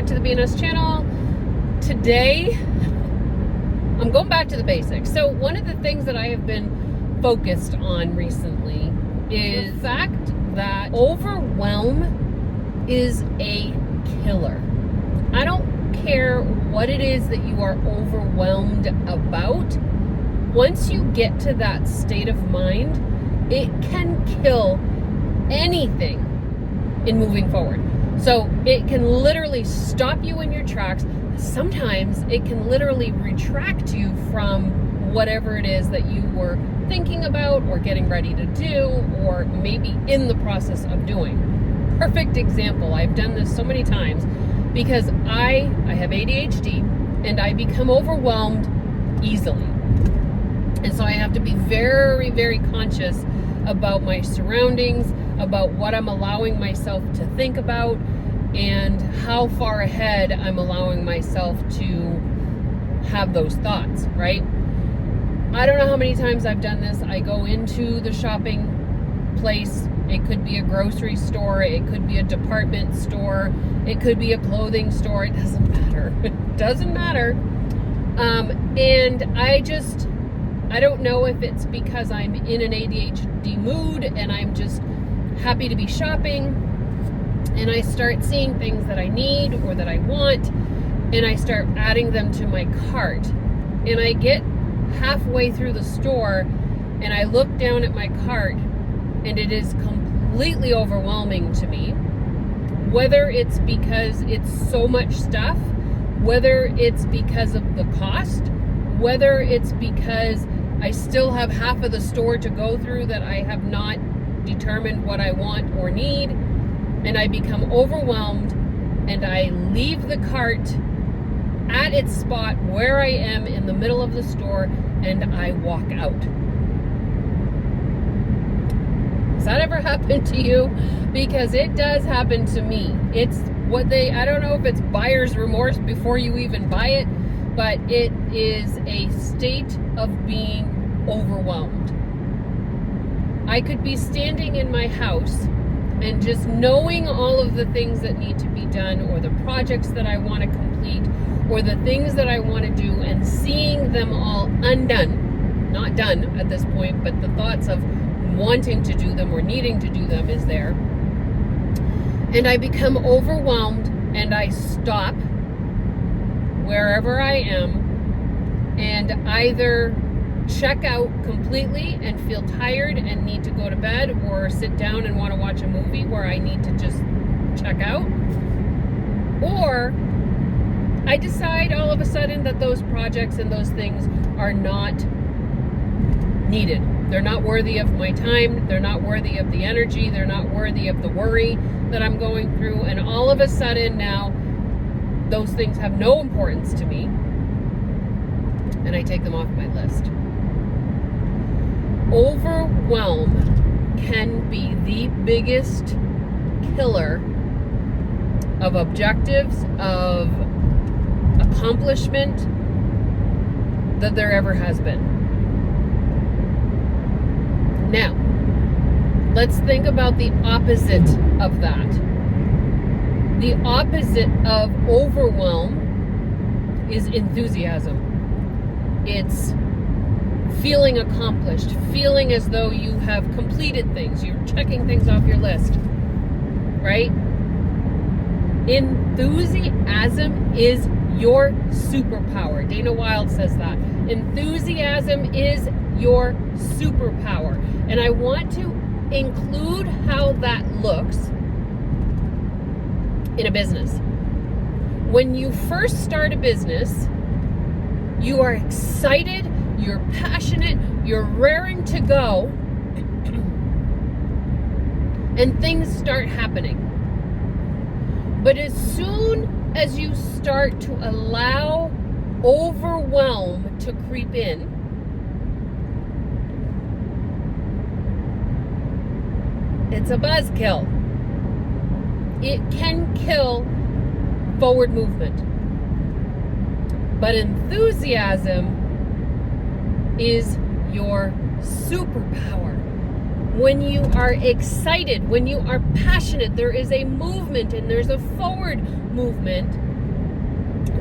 back to the BNS channel. Today, I'm going back to the basics. So one of the things that I have been focused on recently is the fact that overwhelm is a killer. I don't care what it is that you are overwhelmed about. Once you get to that state of mind, it can kill anything in moving forward. So it can literally stop you in your tracks. Sometimes it can literally retract you from whatever it is that you were thinking about or getting ready to do, or maybe in the process of doing. Perfect example. I've done this so many times because I have ADHD and I become overwhelmed easily. And so I have to be very, very conscious about my surroundings, about what I'm allowing myself to think about, and how far ahead I'm allowing myself to have those thoughts, right? I don't know how many times I've done this. I go into the shopping place. It could be a grocery store. It could be a department store. It could be a clothing store. It doesn't matter. It doesn't matter. And I don't know if it's because I'm in an ADHD mood and I'm just happy to be shopping, and I start seeing things that I need or that I want, and I start adding them to my cart. And I get halfway through the store and I look down at my cart and it is completely overwhelming to me. Whether it's because it's so much stuff, whether it's because of the cost, whether it's because I still have half of the store to go through that I have not determined what I want or need, and I become overwhelmed and I leave the cart at its spot where I am in the middle of the store and I walk out. Has that ever happened to you? Because it does happen to me. It's I don't know if it's buyer's remorse before you even buy it, but it is a state of being overwhelmed. I could be standing in my house and just knowing all of the things that need to be done, or the projects that I want to complete, or the things that I want to do, and seeing them all undone, not done at this point, but the thoughts of wanting to do them or needing to do them is there. And I become overwhelmed and I stop wherever I am and either check out completely and feel tired and need to go to bed, or sit down and want to watch a movie where I need to just check out, or I decide all of a sudden that those projects and those things are not needed. They're not worthy of my time. They're not worthy of the energy. They're not worthy of the worry that I'm going through. And all of a sudden now, those things have no importance to me, and I take them off my list. Overwhelm can be the biggest killer of objectives, of accomplishment that there ever has been. Now, let's think about the opposite of that. The opposite of overwhelm is enthusiasm. It's feeling accomplished, feeling as though you have completed things, you're checking things off your list, right? Enthusiasm is your superpower. Dana Wilde says that. Enthusiasm is your superpower. And I want to include how that looks in a business. When you first start a business, you are excited, you're passionate, you're raring to go, and things start happening. But as soon as you start to allow overwhelm to creep in, it's a buzzkill. It can kill forward movement. But enthusiasm is your superpower. When you are excited, when you are passionate, there is a movement and there's a forward movement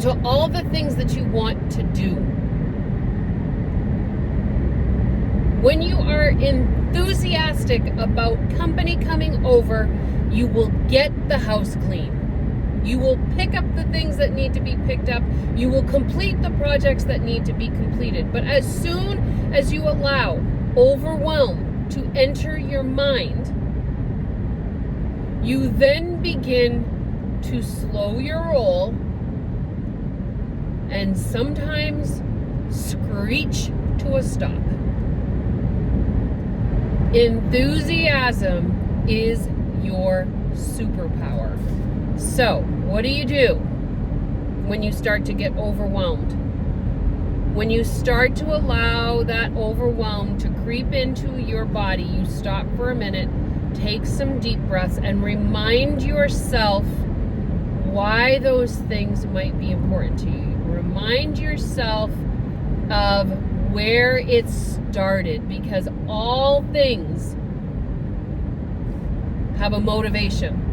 to all the things that you want to do. When you are enthusiastic about company coming over, you will get the house clean. You will pick up the things that need to be picked up. You will complete the projects that need to be completed. But as soon as you allow overwhelm to enter your mind, you then begin to slow your roll and sometimes screech to a stop. Enthusiasm is your superpower. So, what do when you start to get overwhelmed? When you start to allow that overwhelm to creep into your body, you stop for a minute, take some deep breaths, and remind yourself why those things might be important to you. Remind yourself of where it started, because all things have a motivation.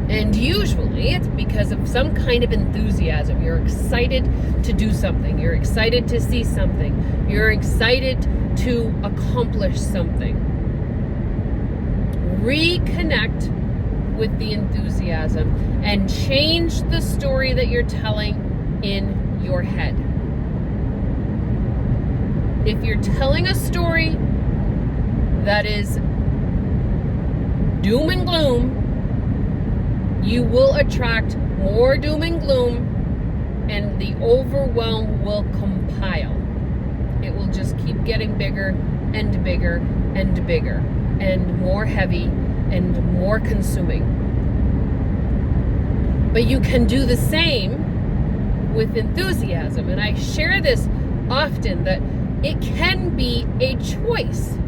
And usually it's because of some kind of enthusiasm. You're excited to do something. You're excited to see something. You're excited to accomplish something. Reconnect with the enthusiasm and change the story that you're telling in your head. If you're telling a story that is doom and gloom, you will attract more doom and gloom, and the overwhelm will compile. It will just keep getting bigger and bigger and bigger and more heavy and more consuming. But you can do the same with enthusiasm, and I share this often, that it can be a choice.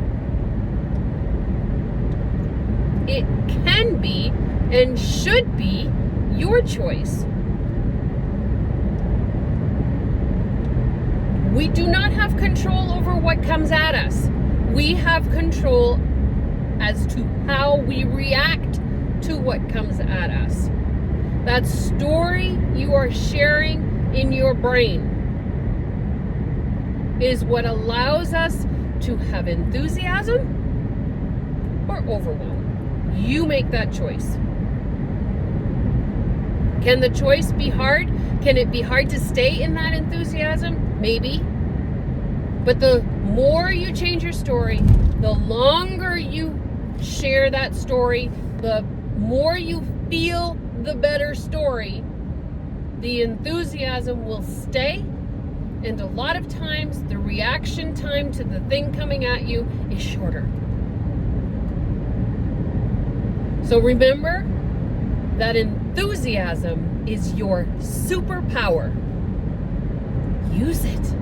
It can be and should be your choice. We do not have control over what comes at us. We have control as to how we react to what comes at us. That story you are sharing in your brain is what allows us to have enthusiasm or overwhelm. You make that choice. Can the choice be hard? Can it be hard to stay in that enthusiasm? Maybe. But the more you change your story, the longer you share that story, the more you feel the better story, the enthusiasm will stay. And a lot of times, the reaction time to the thing coming at you is shorter. So remember that enthusiasm is your superpower. Use it.